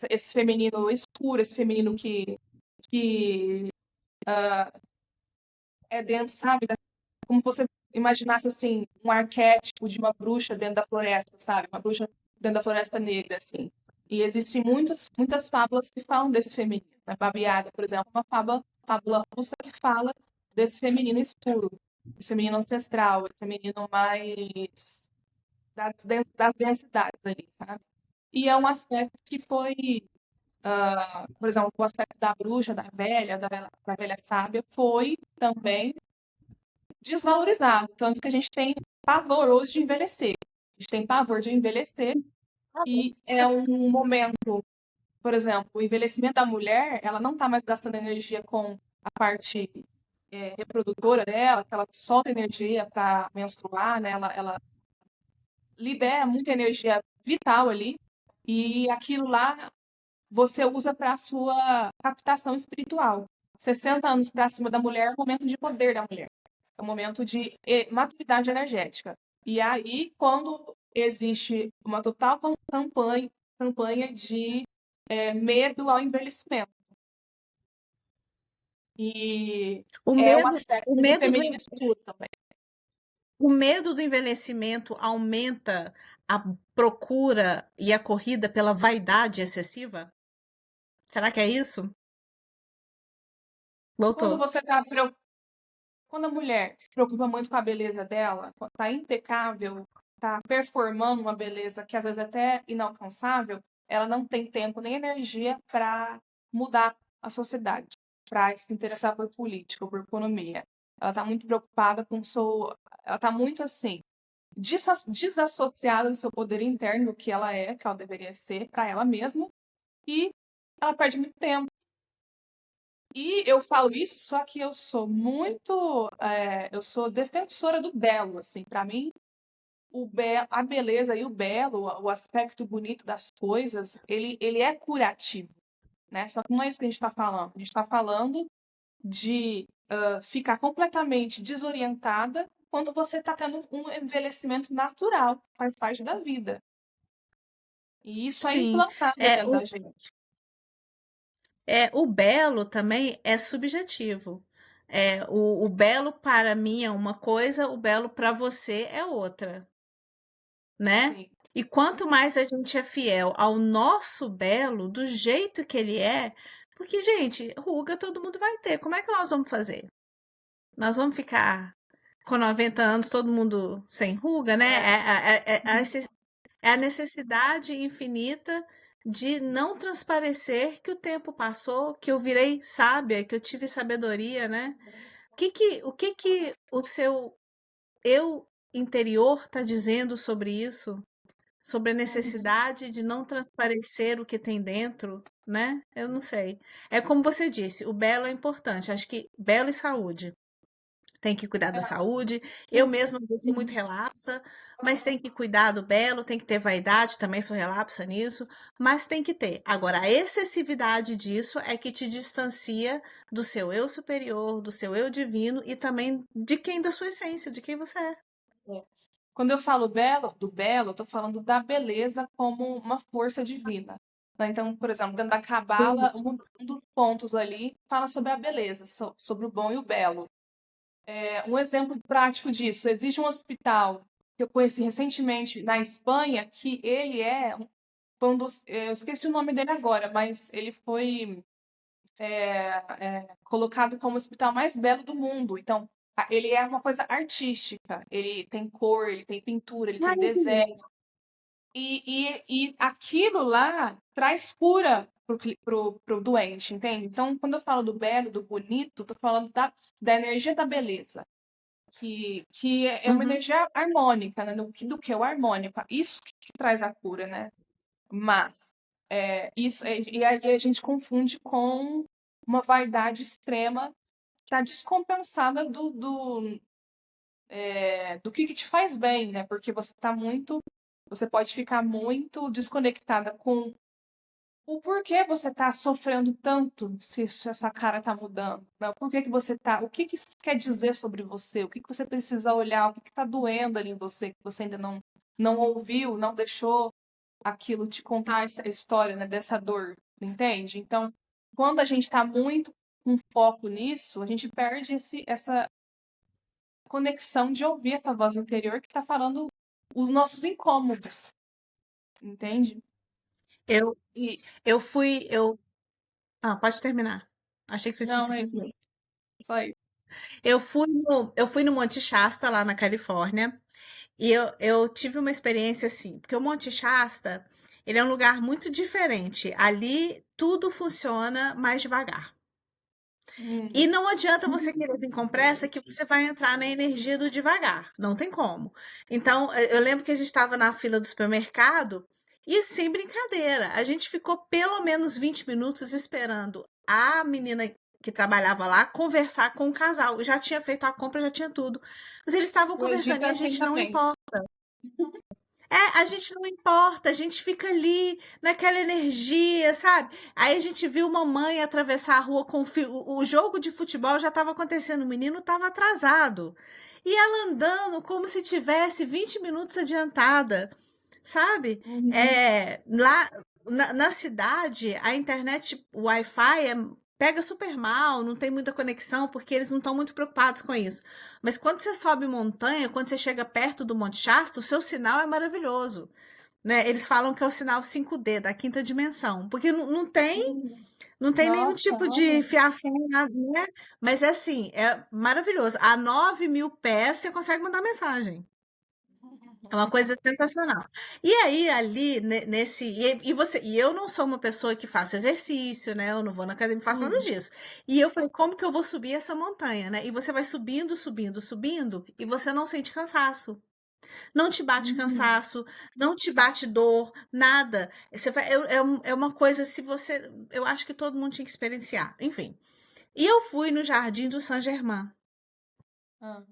Speaker 2: Esse feminino escuro, esse feminino que é dentro, sabe? Como você imaginasse assim, um arquétipo de uma bruxa dentro da floresta, sabe? Uma bruxa dentro da floresta negra, assim. E existem muitas fábulas que falam desse feminino. A Baba Yaga, por exemplo, é uma fábula russa que fala desse feminino escuro, esse feminino ancestral, esse feminino mais das densidades ali, sabe? E é um aspecto que foi, por exemplo, o aspecto da bruxa, da velha sábia, foi também desvalorizado. Tanto que a gente tem pavor hoje de envelhecer. A gente tem pavor de envelhecer e é um momento, por exemplo, o envelhecimento da mulher, ela não está mais gastando energia com a parte reprodutora dela, que ela solta energia para menstruar, né? Ela libera muita energia vital ali e aquilo lá você usa para a sua captação espiritual. 60 anos para cima da mulher é o momento de poder da mulher. É um momento de maturidade energética. E aí, quando existe uma total campanha de medo ao envelhecimento. E
Speaker 1: O
Speaker 2: é um
Speaker 1: medo, o
Speaker 2: aspecto do
Speaker 1: medo do,
Speaker 2: feminino escuro também.
Speaker 1: o medo do envelhecimento aumenta a procura e a corrida pela vaidade excessiva? Será que é isso?
Speaker 2: Quando
Speaker 1: Voltou.
Speaker 2: você tá quando a mulher se preocupa muito com a beleza dela, tá impecável, tá performando uma beleza que às vezes é até inalcançável, ela não tem tempo nem energia para mudar a sociedade, para se interessar por política ou por economia. Ela está muito preocupada com o seu. Ela está muito assim, desassociada do seu poder interno, que ela deveria ser para ela mesma, e ela perde muito tempo. E eu falo isso, só que eu sou muito, eu sou defensora do belo, assim, para mim a beleza e o belo, o aspecto bonito das coisas, ele é curativo, né? Só que não é isso que a gente está falando. A gente está falando de ficar completamente desorientada quando você está tendo um envelhecimento natural, faz parte da vida. E isso é
Speaker 1: Sim.
Speaker 2: implantado
Speaker 1: É,
Speaker 2: dentro da gente.
Speaker 1: o belo também é subjetivo. O belo para mim é uma coisa, o belo para você é outra, né?
Speaker 2: Sim.
Speaker 1: E quanto mais a gente é fiel ao nosso belo, do jeito que ele é, porque, gente, ruga todo mundo vai ter. Como é que nós vamos fazer? Nós vamos ficar com 90 anos, todo mundo sem ruga, né?
Speaker 2: É.
Speaker 1: É a necessidade infinita de não transparecer que o tempo passou, que eu virei sábia, que eu tive sabedoria, né? O que que o seu eu interior está dizendo sobre isso? Sobre a
Speaker 2: Uhum.
Speaker 1: necessidade de não transparecer o que tem dentro, né? Eu não sei. É como você disse, o belo é importante. Acho que belo e saúde. Tem que cuidar da saúde. Eu mesma, às vezes, sou muito relapsa, mas tem que cuidar do belo, tem que ter vaidade, também sou relapsa nisso, mas tem que ter. Agora, a excessividade disso é que te distancia do seu eu superior, do seu eu divino e também de quem, da sua essência, de quem você é.
Speaker 2: É. Quando eu falo do belo, eu tô falando da beleza como uma força divina, né. Então, por exemplo, dentro da cabala,
Speaker 1: Isso.
Speaker 2: um dos pontos ali fala sobre a beleza, sobre o bom e o belo. Um exemplo prático disso, existe um hospital que eu conheci recentemente na Espanha, que ele foi um dos, eu esqueci o nome dele agora, mas ele foi colocado como o hospital mais belo do mundo. Então, ele é uma coisa artística. Ele tem cor, ele tem pintura, ele
Speaker 1: Ai,
Speaker 2: tem
Speaker 1: que
Speaker 2: desenho.
Speaker 1: isso.
Speaker 2: E aquilo lá traz cura pro doente, entende? Então, quando eu falo do belo, do bonito, tô falando da energia da beleza, que é uma
Speaker 1: Uhum.
Speaker 2: energia harmônica, né? Do que é o harmônico. Isso que traz a cura, né? Mas e aí a gente confunde com uma vaidade extrema que está descompensada do que te faz bem, né? Porque você pode ficar muito desconectada com o porquê você está sofrendo tanto se essa cara está mudando, né? Por que que você tá, o que que isso quer dizer sobre você? O que que você precisa olhar? O que que está doendo ali em você que você ainda não ouviu, não deixou aquilo te contar essa história, né, dessa dor, entende? Então, quando a gente está muito com foco nisso, a gente perde essa conexão de ouvir essa voz interior que está falando os nossos incômodos, entende?
Speaker 1: Eu,
Speaker 2: E
Speaker 1: eu fui, eu... Ah, pode terminar. Achei que você tinha
Speaker 2: não, é isso
Speaker 1: interrompido.
Speaker 2: mesmo. Só isso.
Speaker 1: Eu fui no Monte Shasta, lá na Califórnia, e eu tive uma experiência assim, porque o Monte Shasta, ele é um lugar muito diferente. Ali tudo funciona mais devagar. E
Speaker 2: Uhum.
Speaker 1: não adianta você querer vir com pressa que você vai entrar na energia do devagar. Não tem como. Então, eu lembro que a gente estava na fila do supermercado e, sem brincadeira, a gente ficou pelo menos 20 minutos esperando a menina que trabalhava lá conversar com o casal. Já tinha feito a compra, já tinha tudo. Mas eles estavam
Speaker 2: O
Speaker 1: conversando
Speaker 2: Egito
Speaker 1: e
Speaker 2: é
Speaker 1: a
Speaker 2: assim
Speaker 1: gente não
Speaker 2: também.
Speaker 1: importa. A gente não importa, a gente fica ali naquela energia, sabe? Aí a gente viu uma mãe atravessar a rua com o jogo de futebol já estava acontecendo, o menino estava atrasado. E ela andando como se tivesse 20 minutos adiantada, sabe?
Speaker 2: Uhum.
Speaker 1: Lá na cidade, a internet, o Wi-Fi pega super mal, não tem muita conexão, porque eles não estão muito preocupados com isso. Mas quando você sobe montanha, quando você chega perto do Monte Shasta, o seu sinal é maravilhoso, né? Eles falam que é o sinal 5D, da quinta dimensão, porque não tem nenhum
Speaker 2: Nossa,
Speaker 1: tipo de fiação, nada, né? Mas é assim, é maravilhoso. A 9.000 pés você consegue mandar mensagem. É uma coisa sensacional. E aí, ali, nesse. E eu não sou uma pessoa que faço exercício, né? Eu não vou na academia, não faço nada
Speaker 2: Hum,
Speaker 1: disso. E eu falei, como que eu vou subir essa montanha, né? E você vai subindo, subindo, subindo, e você não sente cansaço. Não te bate
Speaker 2: hum,
Speaker 1: cansaço, não te bate dor, nada. Você vai, é uma coisa, se você. Eu acho que todo mundo tinha que experienciar. Enfim. E eu fui no Jardim do Saint-Germain.
Speaker 2: ah,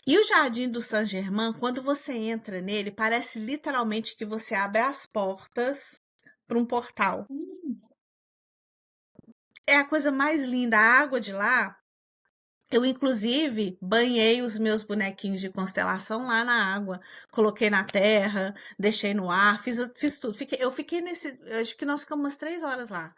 Speaker 1: E o Jardim do Saint-Germain, quando você entra nele, parece literalmente que você abre as portas para um portal.
Speaker 2: hum.
Speaker 1: É a coisa mais linda. A água de lá, eu inclusive banhei os meus bonequinhos de constelação lá na água. Coloquei na terra, deixei no ar, fiz tudo. Eu fiquei nesse. Eu acho que nós ficamos umas 3 horas lá.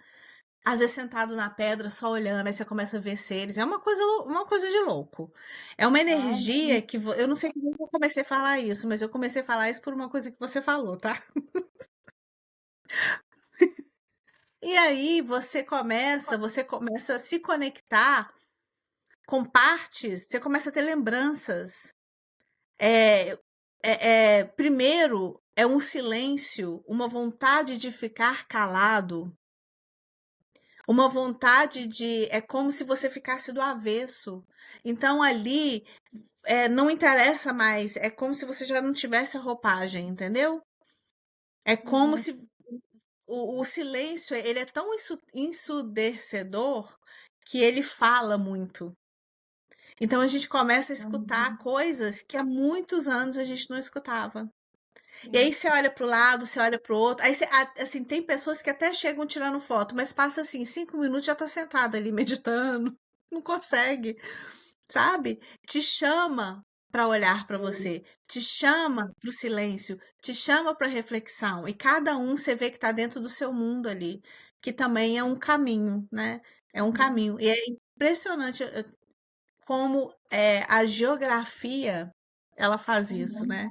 Speaker 1: Às vezes sentado na pedra, só olhando, aí você começa a ver seres. É uma coisa de louco. É uma
Speaker 2: Ai,
Speaker 1: energia que eu não sei como eu comecei a falar isso, mas eu comecei a falar isso por uma coisa que você falou, tá? E aí você começa a se conectar com partes, você começa a ter lembranças. É, primeiro é um silêncio, uma vontade de ficar calado, uma vontade de. É como se você ficasse do avesso. Então ali não interessa mais, é como se você já não tivesse a roupagem, entendeu? É como
Speaker 2: uhum,
Speaker 1: se o silêncio ele é tão ensurdecedor que ele fala muito. Então a gente começa a escutar
Speaker 2: uhum,
Speaker 1: coisas que há muitos anos a gente não escutava. E aí
Speaker 2: sim.
Speaker 1: você olha para o lado, você olha para o outro. Aí assim, tem pessoas que até chegam tirando foto, mas passa assim, 5 minutos já está sentada ali meditando. Não consegue. Sabe? Te chama para olhar para você, te chama para o silêncio, te chama para reflexão. E cada um você vê que está dentro do seu mundo ali, que também é um caminho, né? É um
Speaker 2: Uhum,
Speaker 1: caminho. E é impressionante como a geografia ela faz isso,
Speaker 2: uhum.
Speaker 1: né?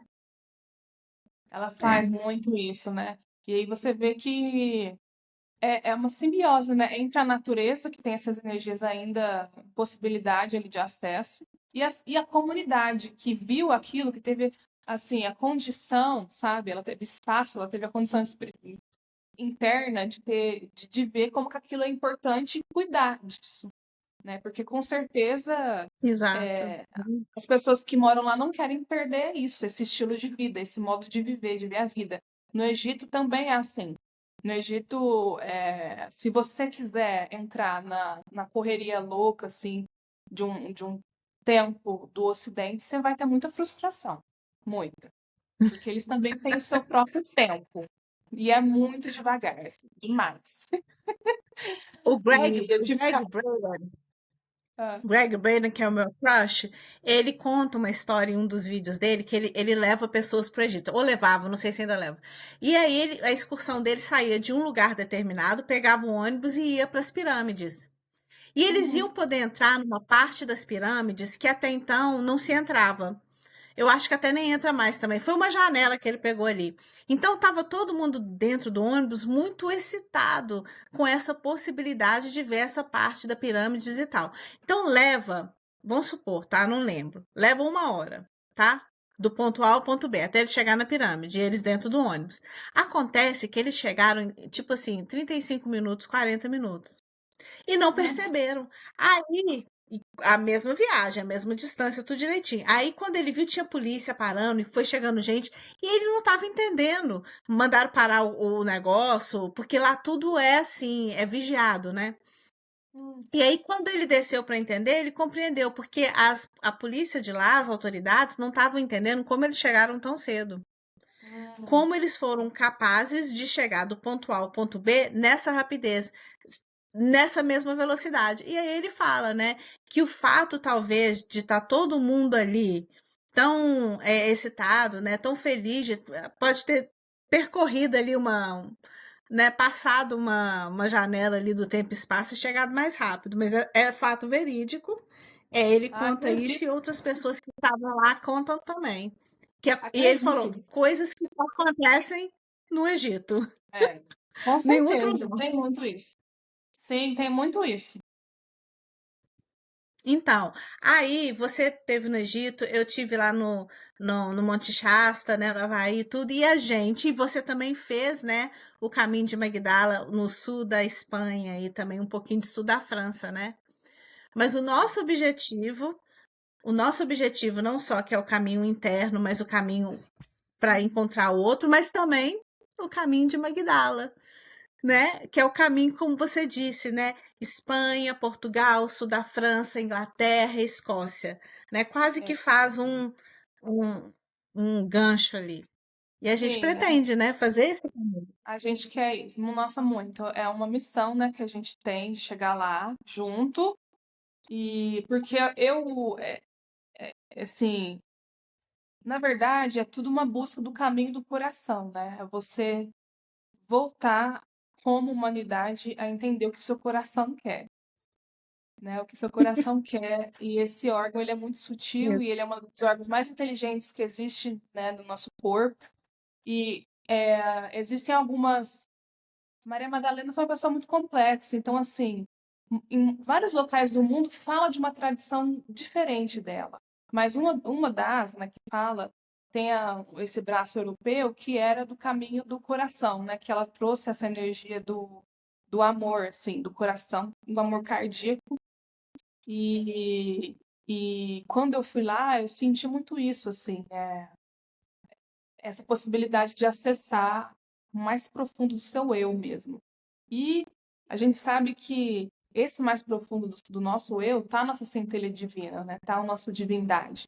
Speaker 2: Ela faz
Speaker 1: É.
Speaker 2: muito isso, né? E aí você vê que é uma simbiose, né? Entre a natureza, que tem essas energias ainda, possibilidade ali de acesso, e a comunidade que viu aquilo, que teve, assim, a condição, sabe? Ela teve espaço, ela teve a condição interna de ver como que aquilo é importante e cuidar disso, né? Porque com certeza
Speaker 1: Exato.
Speaker 2: é, as pessoas que moram lá não querem perder isso, esse estilo de vida, esse modo de ver a vida. No Egito também é assim. No Egito, se você quiser entrar na correria louca, assim, de um tempo do Ocidente, você vai ter muita frustração. Muita. Porque eles também têm o seu próprio tempo. E é muito devagar, assim, demais. E eu
Speaker 1: O
Speaker 2: tive que. Ah,
Speaker 1: Greg Braden, que é o meu crush, ele conta uma história em um dos vídeos dele que ele leva pessoas para o Egito. Ou levava, não sei se ainda leva. E aí a excursão dele saía de um lugar determinado, pegava um ônibus e ia para as pirâmides. E eles
Speaker 2: uhum,
Speaker 1: iam poder entrar numa parte das pirâmides que até então não se entrava. Eu acho que até nem entra mais também. Foi uma janela que ele pegou ali. Então estava todo mundo dentro do ônibus muito excitado com essa possibilidade de ver essa parte da pirâmide e tal. Então leva, vamos supor, tá? Não lembro. Leva 1 hora, tá? Do ponto A ao ponto B, até ele chegar na pirâmide, e eles dentro do ônibus. Acontece que eles chegaram, tipo assim, 35 minutos, 40 minutos. E não
Speaker 2: uhum.
Speaker 1: perceberam. Aí, a mesma viagem, a mesma distância, tudo direitinho. Aí, quando ele viu, tinha polícia parando e foi chegando gente, e ele não estava entendendo. Mandaram parar o negócio, porque lá tudo é assim, é vigiado, né?
Speaker 2: Hum,
Speaker 1: E aí, quando ele desceu para entender, ele compreendeu, porque a polícia de lá, as autoridades, não estavam entendendo como eles chegaram tão cedo.
Speaker 2: hum,
Speaker 1: Como eles foram capazes de chegar do ponto A ao ponto B nessa rapidez, nessa mesma velocidade. E aí ele fala, né, que o fato talvez de estar todo mundo ali tão excitado, né, tão feliz, pode ter percorrido ali né, passado uma janela ali do tempo e espaço e chegado mais rápido, mas é fato verídico. Ele conta isso e
Speaker 2: acredito,
Speaker 1: outras pessoas que estavam lá contam também. E ele falou
Speaker 2: acredito.
Speaker 1: coisas que só acontecem no Egito,
Speaker 2: É, com
Speaker 1: nem outro
Speaker 2: certeza,
Speaker 1: lugar.
Speaker 2: tem muito isso. Sim, tem muito isso.
Speaker 1: Então, aí você teve no Egito, eu tive lá no Monte Shasta, né, no Havaí e tudo, e a gente, você também fez, né, o caminho de Magdala no sul da Espanha e também um pouquinho de sul da França, né? Mas o nosso objetivo não só que é o caminho interno, mas o caminho para encontrar o outro, mas também o caminho de Magdala, né? Que é o caminho, como você disse, né? Espanha, Portugal, sul da França, Inglaterra, Escócia, né? Quase
Speaker 2: É,
Speaker 1: que faz um, um gancho ali. E a gente
Speaker 2: sim,
Speaker 1: pretende, né? Fazer esse caminho.
Speaker 2: a gente quer isso. Nossa, muito. É uma missão, né, que a gente tem de chegar lá junto. E porque assim, na verdade, é tudo uma busca do caminho do coração, né? É você voltar como humanidade a entender o que o seu coração quer, né? O que o seu coração quer. E esse órgão, ele é muito sutil e ele é um dos órgãos mais inteligentes que existe, né, no nosso corpo. E existem algumas. Maria Madalena foi uma pessoa muito complexa, então, assim, em vários locais do mundo fala de uma tradição diferente dela. Mas uma das, né, que fala, tem esse braço europeu que era do caminho do coração, né, que ela trouxe essa energia do amor, assim, do coração, do amor cardíaco. E, e quando eu fui lá, eu senti muito isso, assim, essa possibilidade de acessar o mais profundo do seu eu mesmo. E a gente sabe que esse mais profundo do nosso eu tá a nossa centelha divina, né? Tá a nossa divindade.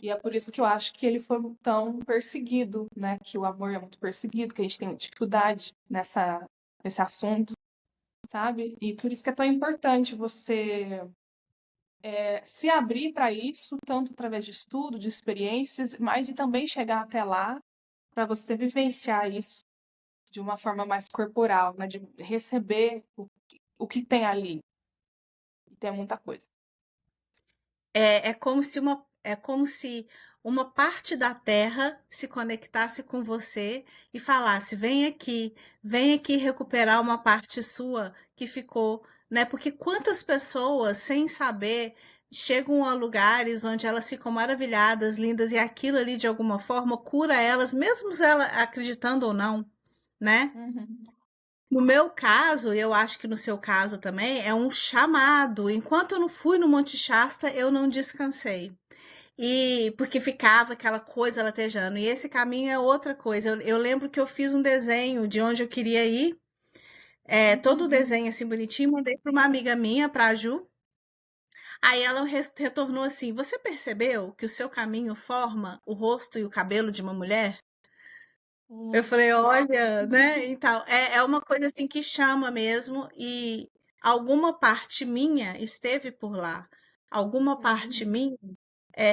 Speaker 2: E é por isso que eu acho que ele foi tão perseguido, né? Que o amor é muito perseguido, que a gente tem dificuldade nesse assunto, sabe? E por isso que é tão importante você se abrir para isso, tanto através de estudo, de experiências, mas e também chegar até lá para você vivenciar isso de uma forma mais corporal, né? De receber o que tem ali. E tem muita coisa.
Speaker 1: É como se uma parte da Terra se conectasse com você e falasse: vem aqui recuperar uma parte sua que ficou, né? Porque quantas pessoas, sem saber, chegam a lugares onde elas ficam maravilhadas, lindas, e aquilo ali de alguma forma cura elas, mesmo elas acreditando ou não, né?
Speaker 2: Uhum.
Speaker 1: No meu caso, e eu acho que no seu caso também, é um chamado. Enquanto eu não fui no Monte Shasta, eu não descansei. E porque ficava aquela coisa latejando. E esse caminho é outra coisa. Eu lembro que eu fiz um desenho de onde eu queria ir, todo o
Speaker 2: Uhum.
Speaker 1: desenho assim bonitinho, mandei para uma amiga minha, para a Ju. Aí ela retornou assim: Você percebeu que o seu caminho forma o rosto e o cabelo de uma mulher? Eu falei,
Speaker 2: Nossa.
Speaker 1: olha, né? Então, é uma coisa assim que chama mesmo, e alguma parte minha esteve por lá. Alguma parte
Speaker 2: Uhum.
Speaker 1: minha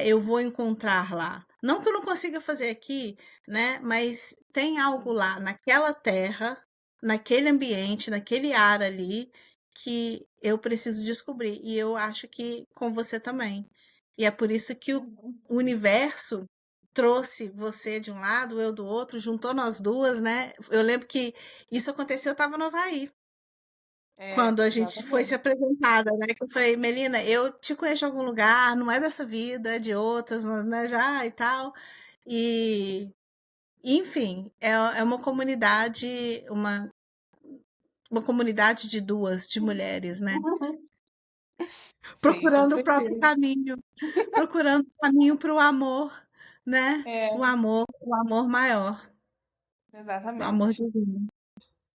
Speaker 1: eu vou encontrar lá. Não que eu não consiga fazer aqui, né? Mas tem algo lá, naquela terra, naquele ambiente, naquele ar ali, que eu preciso descobrir. E eu acho que com você também. E é por isso que
Speaker 2: Uhum.
Speaker 1: o universo trouxe você de um lado, eu do outro, juntou nós duas, né? Eu lembro que isso aconteceu, eu estava no Havaí.
Speaker 2: É,
Speaker 1: Quando a gente foi se
Speaker 2: exatamente.
Speaker 1: apresentada, né? Que eu falei, Melina, eu te conheço de algum lugar, não é dessa vida, é de outras, né? Já e tal. E, enfim, é uma comunidade de duas, de mulheres, né?
Speaker 2: Sim, com
Speaker 1: Procurando o próprio
Speaker 2: certeza.
Speaker 1: caminho, procurando o caminho para o amor, né?
Speaker 2: É,
Speaker 1: O amor maior, o amor
Speaker 2: exatamente.
Speaker 1: divino.